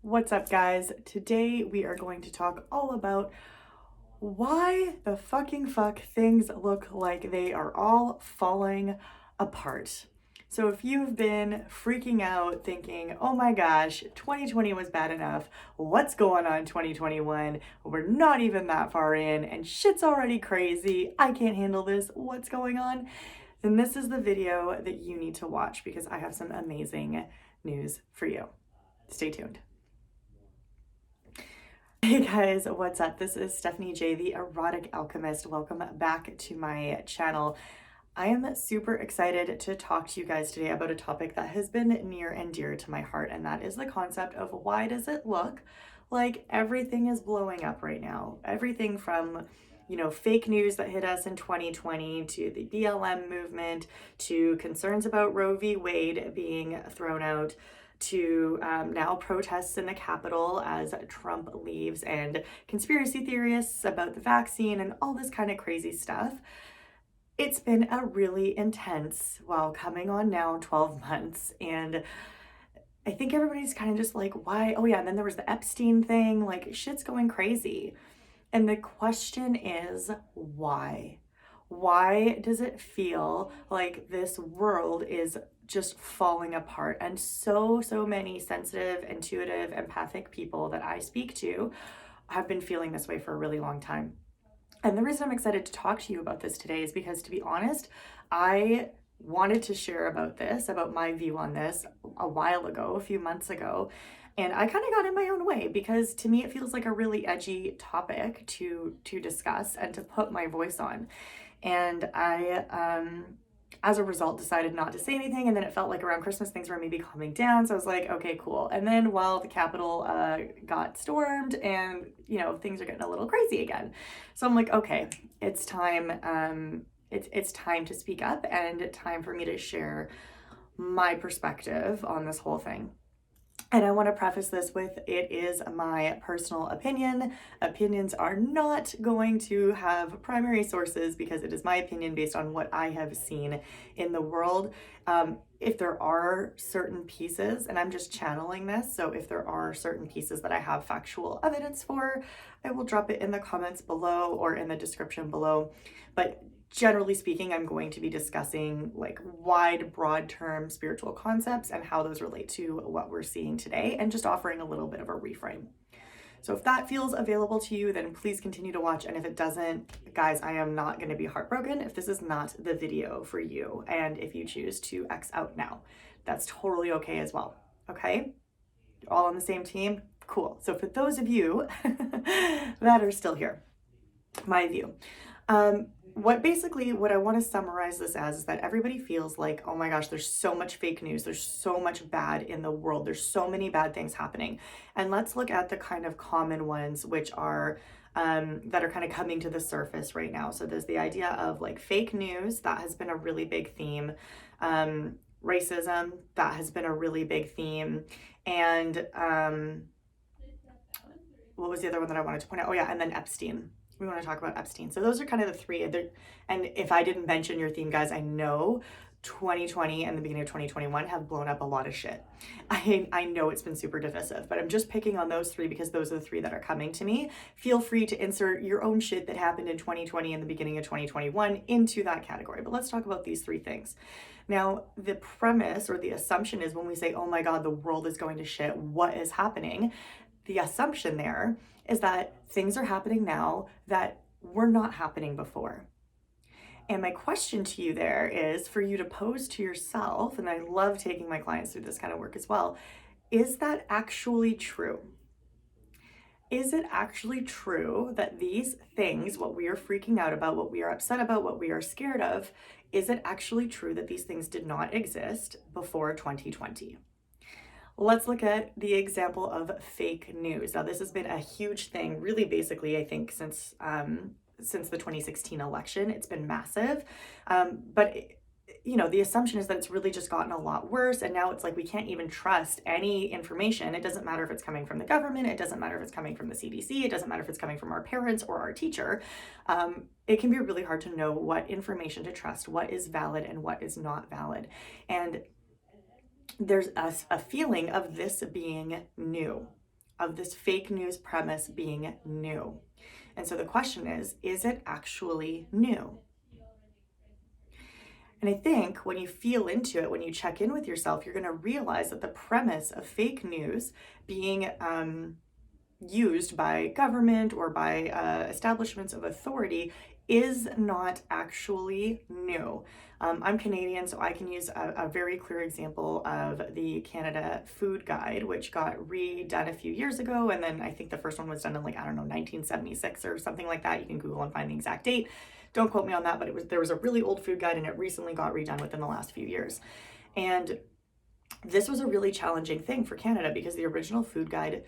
What's up, guys? Today we are going to talk all about why the fucking fuck things look like they are all falling apart. So if you've been freaking out thinking, oh my gosh, 2020 was bad enough, what's going on 2021? We're not even that far in and shit's already crazy. I can't handle this. What's going on? Then this is the video that you need to watch because I have some amazing news for you. Stay tuned. Hey guys, what's up? This is Stephanie J, the Erotic Alchemist. Welcome back to my channel. I am super excited to talk to you guys today about a topic that has been near and dear to my heart, and that is the concept of why does it look like everything is blowing up right now? Everything from fake news that hit us in 2020 to the BLM movement to concerns about Roe v. Wade being thrown out to now protests in the Capitol as Trump leaves and conspiracy theorists about the vaccine and all this kind of crazy stuff. It's been a really intense, coming on now 12 months. And I think everybody's kind of just like, why? Oh yeah, and then there was the Epstein thing, like shit's going crazy. And the question is, why? Why does it feel like this world is just falling apart? And so many sensitive, intuitive, empathic people that I speak to have been feeling this way for a really long time. And the reason I'm excited to talk to you about this today is because, to be honest, I wanted to share about my view on this a while ago, a few months ago. And I kind of got in my own way because to me it feels like a really edgy topic to discuss and to put my voice on. And I, as a result, decided not to say anything. And then it felt like around Christmas things were maybe calming down. So I was like, okay, cool. And then while the Capitol got stormed and, things are getting a little crazy again. So I'm like, okay, it's time. It's time to speak up and time for me to share my perspective on this whole thing. And I want to preface this with, it is my personal opinion. Opinions are not going to have primary sources because it is my opinion based on what I have seen in the world. If there are certain pieces, and I'm just channeling this, so if there are certain pieces that I have factual evidence for, I will drop it in the comments below or in the description below. But generally speaking, I'm going to be discussing like wide, broad term spiritual concepts and how those relate to what we're seeing today, and just offering a little bit of a reframe. So if that feels available to you, then please continue to watch. And if it doesn't, guys, I am not going to be heartbroken if this is not the video for you. And if you choose to X out now, that's totally okay as well. Okay? All on the same team? Cool. So for those of you that are still here, my view. What I want to summarize this as is that everybody feels like, oh my gosh, there's so much fake news. There's so much bad in the world. There's so many bad things happening. And let's look at the kind of common ones, which are that are kind of coming to the surface right now. So there's the idea of like fake news. That has been a really big theme. Racism, that has been a really big theme. And what was the other one that I wanted to point out? Oh yeah, and then Epstein. We want to talk about Epstein. So those are kind of the three. And if I didn't mention your theme, guys, I know 2020 and the beginning of 2021 have blown up a lot of shit. I know it's been super divisive, but I'm just picking on those three because those are the three that are coming to me. Feel free to insert your own shit that happened in 2020 and the beginning of 2021 into that category. But let's talk about these three things. Now, the premise or the assumption is when we say, oh my God, the world is going to shit, what is happening? The assumption there is that things are happening now that were not happening before. And my question to you there is for you to pose to yourself, and I love taking my clients through this kind of work as well, is that actually true? Is it actually true that these things, what we are freaking out about, what we are upset about, what we are scared of, is it actually true that these things did not exist before 2020? Let's look at the example of fake news. Now, this has been a huge thing, really basically, I think, since the 2016 election. It's been massive. But the assumption is that it's really just gotten a lot worse. And now it's like we can't even trust any information. It doesn't matter if it's coming from the government. It doesn't matter if it's coming from the CDC. It doesn't matter if it's coming from our parents or our teacher. It can be really hard to know what information to trust, what is valid and what is not valid. And there's a feeling of this being new. of this fake news premise being new. And so the question is it actually new? And I think when you feel into it, when you check in with yourself, you're going to realize that the premise of fake news being used by government or by establishments of authority is not actually new. I'm Canadian, so I can use a very clear example of the Canada Food Guide, which got redone a few years ago. And then I think the first one was done in 1976 or something like that. You can Google and find the exact date. Don't quote me on that, but there was a really old food guide and it recently got redone within the last few years. And this was a really challenging thing for Canada because the original food guide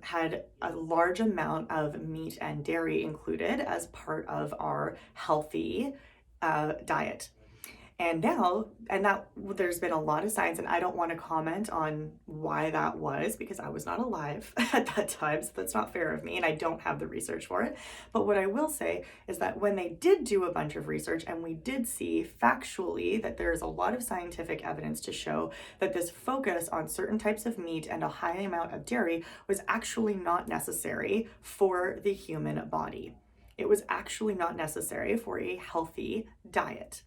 had a large amount of meat and dairy included as part of our healthy diet. And that there's been a lot of science, and I don't want to comment on why that was because I was not alive at that time, so that's not fair of me, and I don't have the research for it. But what I will say is that when they did do a bunch of research, and we did see factually that there's a lot of scientific evidence to show that this focus on certain types of meat and a high amount of dairy was actually not necessary for the human body. It was actually not necessary for a healthy diet.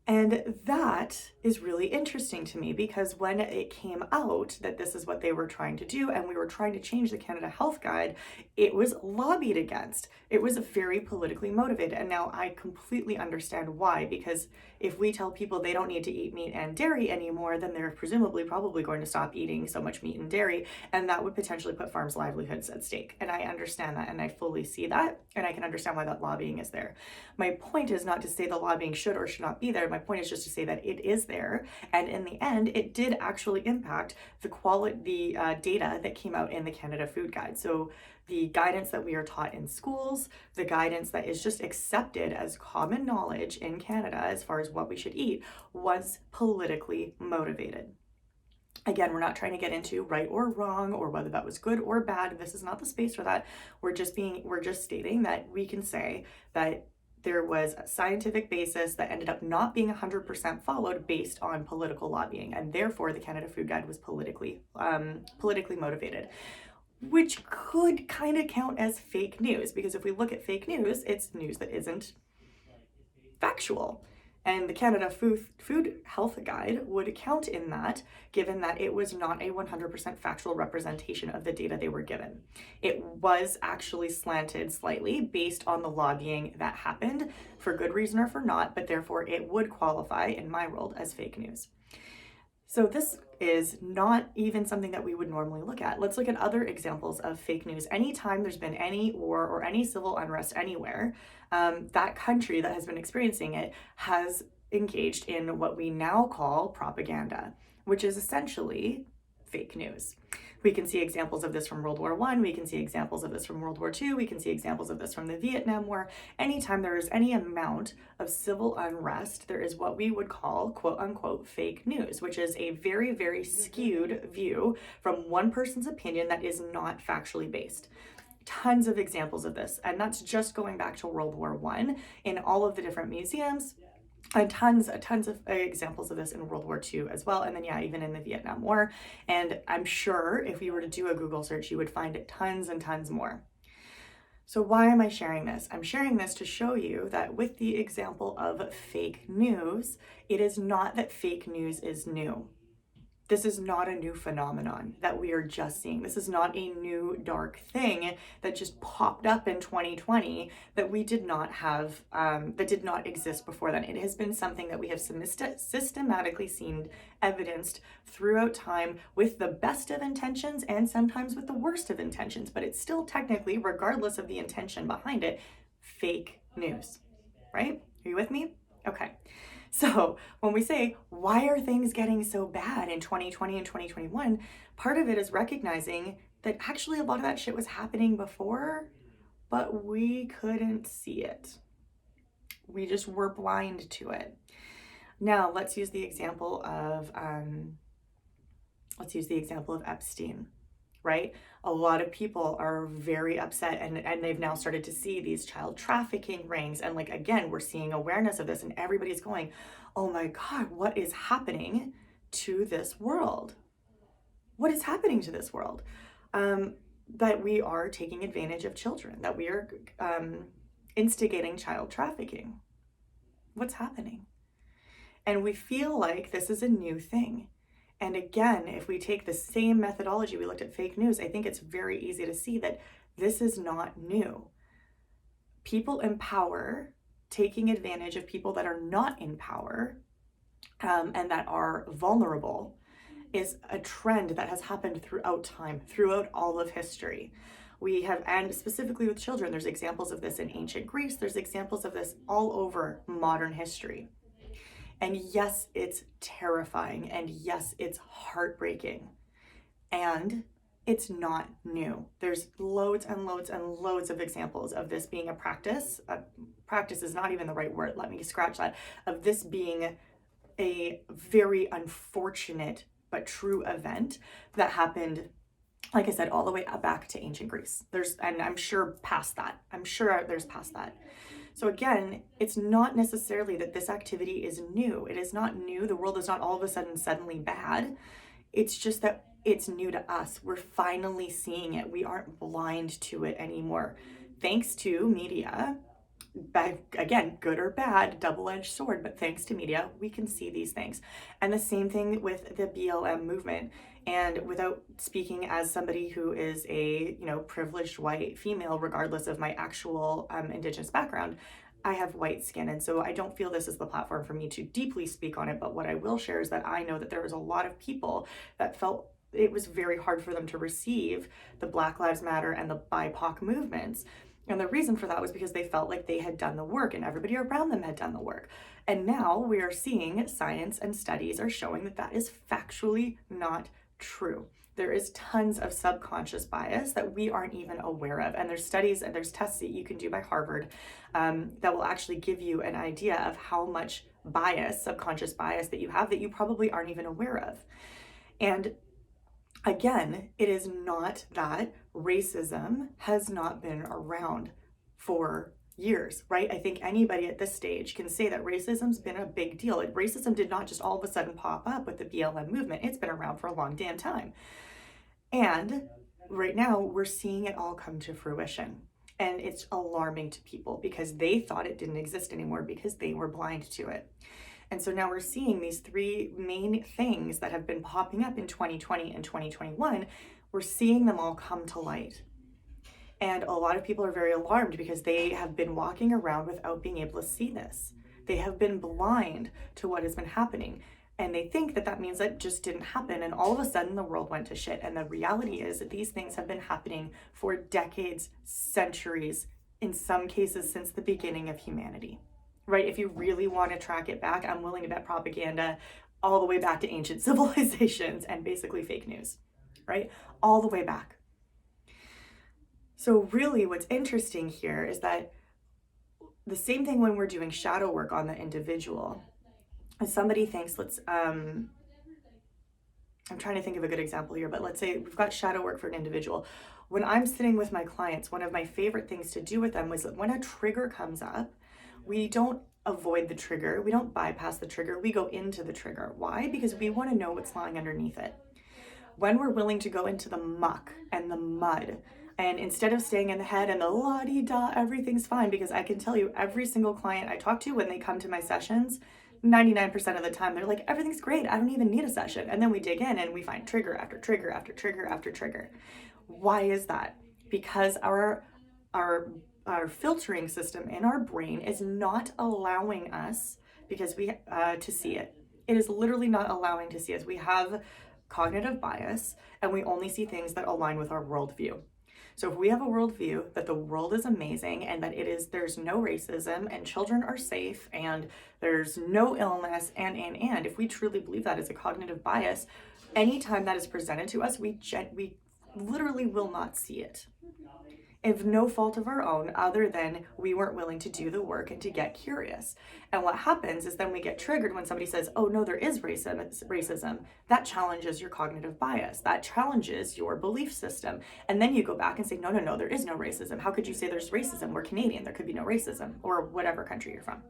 And that is really interesting to me because when it came out that this is what they were trying to do and we were trying to change the Canada Health Guide, it was lobbied against. It was very politically motivated. And now I completely understand why, because if we tell people they don't need to eat meat and dairy anymore, then they're presumably probably going to stop eating so much meat and dairy. And that would potentially put farms' livelihoods at stake. And I understand that and I fully see that. And I can understand why that lobbying is there. My point is not to say the lobbying should or should not be there. My point is just to say that it is there. And in the end, it did actually impact the data that came out in the Canada Food Guide. So the guidance that we are taught in schools, the guidance that is just accepted as common knowledge in Canada as far as what we should eat, was politically motivated. Again, we're not trying to get into right or wrong or whether that was good or bad. This is not the space for that. We're just stating that we can say that there was a scientific basis that ended up not being 100% followed based on political lobbying, and therefore the Canada Food Guide was politically motivated, which could kind of count as fake news, because if we look at fake news, it's news that isn't factual. And the Canada Food Health Guide would count in that, given that it was not a 100% factual representation of the data they were given. It was actually slanted slightly based on the lobbying that happened, for good reason or for not, but therefore it would qualify in my world as fake news. So this is not even something that we would normally look at. Let's look at other examples of fake news. Anytime there's been any war or any civil unrest anywhere, that country that has been experiencing it has engaged in what we now call propaganda, which is essentially fake news. We can see examples of this from World War I, we can see examples of this from World War II, we can see examples of this from the Vietnam War. Anytime there is any amount of civil unrest, there is what we would call quote unquote fake news, which is a very, very skewed view from one person's opinion that is not factually based. Tons of examples of this, and that's just going back to World War I in all of the different museums. And tons of examples of this in World War II as well. And then, even in the Vietnam War. And I'm sure if you were to do a Google search, you would find tons and tons more. So why am I sharing this? I'm sharing this to show you that with the example of fake news, it is not that fake news is new. This is not a new phenomenon that we are just seeing. This is not a new dark thing that just popped up in 2020 that we did not have, that did not exist before then. It has been something that we have systematically seen evidenced throughout time with the best of intentions and sometimes with the worst of intentions, but it's still technically, regardless of the intention behind it, fake news, right? Are you with me? Okay. So when we say, why are things getting so bad in 2020 and 2021? Part of it is recognizing that actually a lot of that shit was happening before, but we couldn't see it. We just were blind to it. Now let's use the example of Epstein. Right? A lot of people are very upset and they've now started to see these child trafficking rings. And again, we're seeing awareness of this and everybody's going, oh my God, what is happening to this world? What is happening to this world? that we are taking advantage of children, that we are instigating child trafficking. What's happening? And we feel like this is a new thing. And again, if we take the same methodology we looked at fake news, I think it's very easy to see that this is not new. People in power taking advantage of people that are not in power and that are vulnerable is a trend that has happened throughout time, throughout all of history. We have, and specifically with children, there's examples of this in ancient Greece, there's examples of this all over modern history. And yes, it's terrifying, and yes, it's heartbreaking, and it's not new. There's loads and loads and loads of examples of this being a practice. Practice is not even the right word, let me scratch that, of this being a very unfortunate but true event that happened, like I said, all the way back to ancient Greece. And I'm sure past that. I'm sure there's past that. So again, it's not necessarily that this activity is new. It is not new. The world is not all of a sudden suddenly bad. It's just that it's new to us. We're finally seeing it. We aren't blind to it anymore. Thanks to media, again, good or bad, double-edged sword, but thanks to media, we can see these things. And the same thing with the BLM movement. And without speaking as somebody who is a, privileged white female, regardless of my actual Indigenous background, I have white skin. And so I don't feel this is the platform for me to deeply speak on it. But what I will share is that I know that there was a lot of people that felt it was very hard for them to receive the Black Lives Matter and the BIPOC movements. And the reason for that was because they felt like they had done the work and everybody around them had done the work. And now we are seeing science and studies are showing that that is factually not true. There is tons of subconscious bias that we aren't even aware of. And there's studies and there's tests that you can do by Harvard that will actually give you an idea of how much bias, subconscious bias that you have that you probably aren't even aware of. And again, it is not that racism has not been around for years, right? I think anybody at this stage can say that racism's been a big deal. Racism did not just all of a sudden pop up with the BLM movement. It's been around for a long damn time. And right now we're seeing it all come to fruition. And it's alarming to people because they thought it didn't exist anymore because they were blind to it. And so now we're seeing these three main things that have been popping up in 2020 and 2021. We're seeing them all come to light. And a lot of people are very alarmed because they have been walking around without being able to see this. They have been blind to what has been happening. And they think that that means that it just didn't happen. And all of a sudden the world went to shit. And the reality is that these things have been happening for decades, centuries, in some cases since the beginning of humanity. Right? If you really want to track it back, I'm willing to bet propaganda all the way back to ancient civilizations and basically fake news, right? All the way back. So really what's interesting here is that the same thing when we're doing shadow work on the individual. If somebody thinks, I'm trying to think of a good example here, but let's say we've got shadow work for an individual. When I'm sitting with my clients, one of my favorite things to do with them was that when a trigger comes up, we don't avoid the trigger. We don't bypass the trigger. We go into the trigger. Why? Because we want to know what's lying underneath it. When we're willing to go into the muck and the mud, and instead of staying in the head and the la-di-da, everything's fine, because I can tell you every single client I talk to when they come to my sessions, 99% of the time, they're like, everything's great. I don't even need a session. And then we dig in and we find trigger after trigger after trigger after trigger. Why is that? Because our filtering system in our brain is not allowing us to see it. It is literally not allowing to see us. We have cognitive bias and we only see things that align with our worldview. So if we have a worldview that the world is amazing and that there's no racism and children are safe and there's no illness and if we truly believe that as a cognitive bias, anytime that is presented to us, we literally will not see it. Of no fault of our own, other than we weren't willing to do the work and to get curious. And what happens is then we get triggered when somebody says, oh no, there is racism. That challenges your cognitive bias. That challenges your belief system. And then you go back and say, no, there is no racism. How could you say there's racism? We're Canadian, there could be no racism, or whatever country you're from.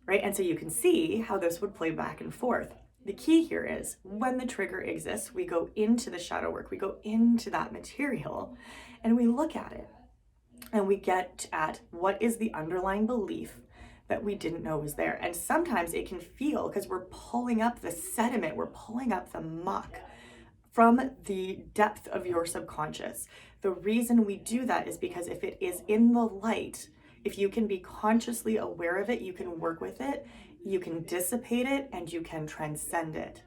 Right? And so you can see how this would play back and forth. The key here is when the trigger exists, we go into the shadow work, we go into that material and we look at it and we get at what is the underlying belief that we didn't know was there. And sometimes it can feel, because we're pulling up the sediment, we're pulling up the muck from the depth of your subconscious. The reason we do that is because if it is in the light, if you can be consciously aware of it, you can work with it, you can dissipate it, and you can transcend it.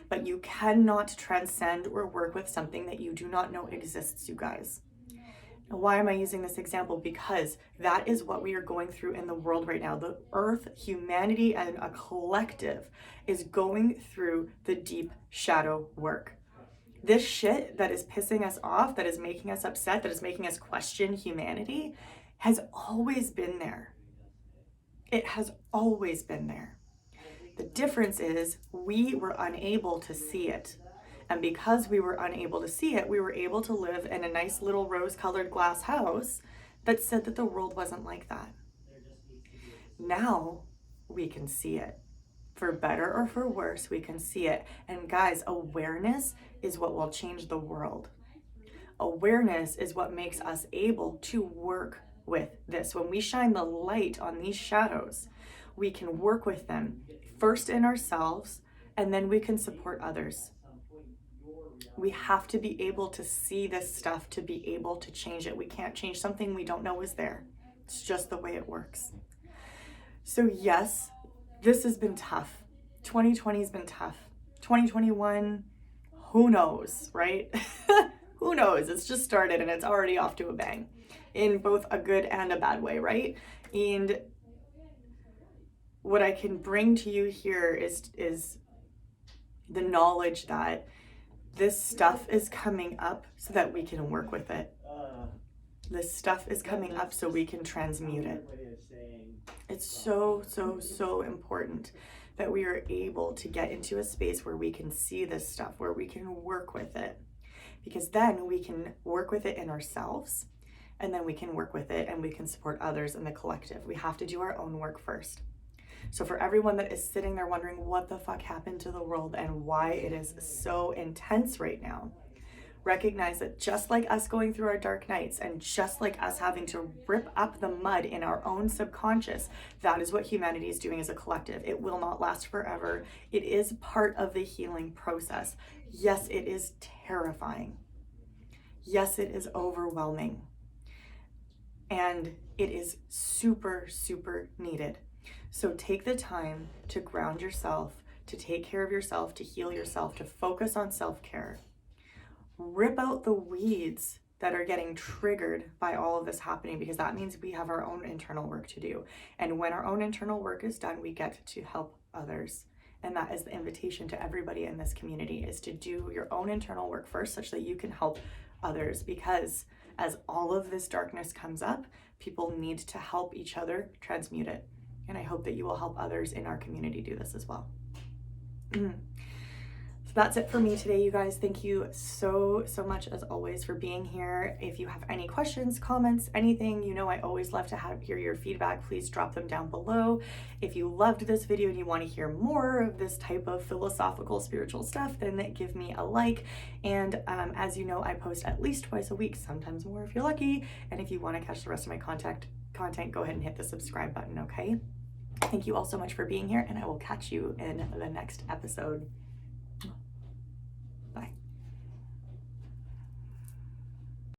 But you cannot transcend or work with something that you do not know exists, you guys. And why am I using this example? Because that is what we are going through in the world right now. The earth, humanity, and a collective is going through the deep shadow work. This shit that is pissing us off, that is making us upset, that is making us question humanity, has always been there. It has always been there. The difference is we were unable to see it. And because we were unable to see it, we were able to live in a nice little rose-colored glass house that said that the world wasn't like that. Now we can see it. For better or for worse, we can see it. And guys, awareness is what will change the world. Awareness is what makes us able to work with this. When we shine the light on these shadows, we can work with them first in ourselves, and then we can support others. We have to be able to see this stuff to be able to change it. We can't change something we don't know is there. It's just the way it works. So yes, this has been tough. 2020 has been tough. 2021, who knows, right? Who knows? It's just started and it's already off to a bang in both a good and a bad way, right? And what I can bring to you here is the knowledge that this stuff is coming up so that we can work with it. This stuff is coming up so we can transmute it. It's so, so, so important that we are able to get into a space where we can see this stuff, where we can work with it. Because then we can work with it in ourselves, and then we can work with it and we can support others in the collective. We have to do our own work first. So for everyone that is sitting there wondering what the fuck happened to the world and why it is so intense right now, recognize that just like us going through our dark nights and just like us having to rip up the mud in our own subconscious, that is what humanity is doing as a collective. It will not last forever. It is part of the healing process. Yes, it is terrifying. Yes, it is overwhelming. And it is super, super needed. So take the time to ground yourself, to take care of yourself, to heal yourself, to focus on self-care. Rip out the weeds that are getting triggered by all of this happening, because that means we have our own internal work to do. And when our own internal work is done, we get to help others. And that is the invitation to everybody in this community, is to do your own internal work first, such that you can help others. Because as all of this darkness comes up, people need to help each other transmute it. And I hope that you will help others in our community do this as well. So that's it for me today, you guys. Thank you so, so much as always for being here. If you have any questions, comments, anything, you know I always love to hear your feedback. Please drop them down below. If you loved this video and you want to hear more of this type of philosophical, spiritual stuff, then give me a like. And as you know, I post at least twice a week, sometimes more if you're lucky. And if you want to catch the rest of my content, go ahead and hit the subscribe button, okay? Thank you all so much for being here, and I will catch you in the next episode.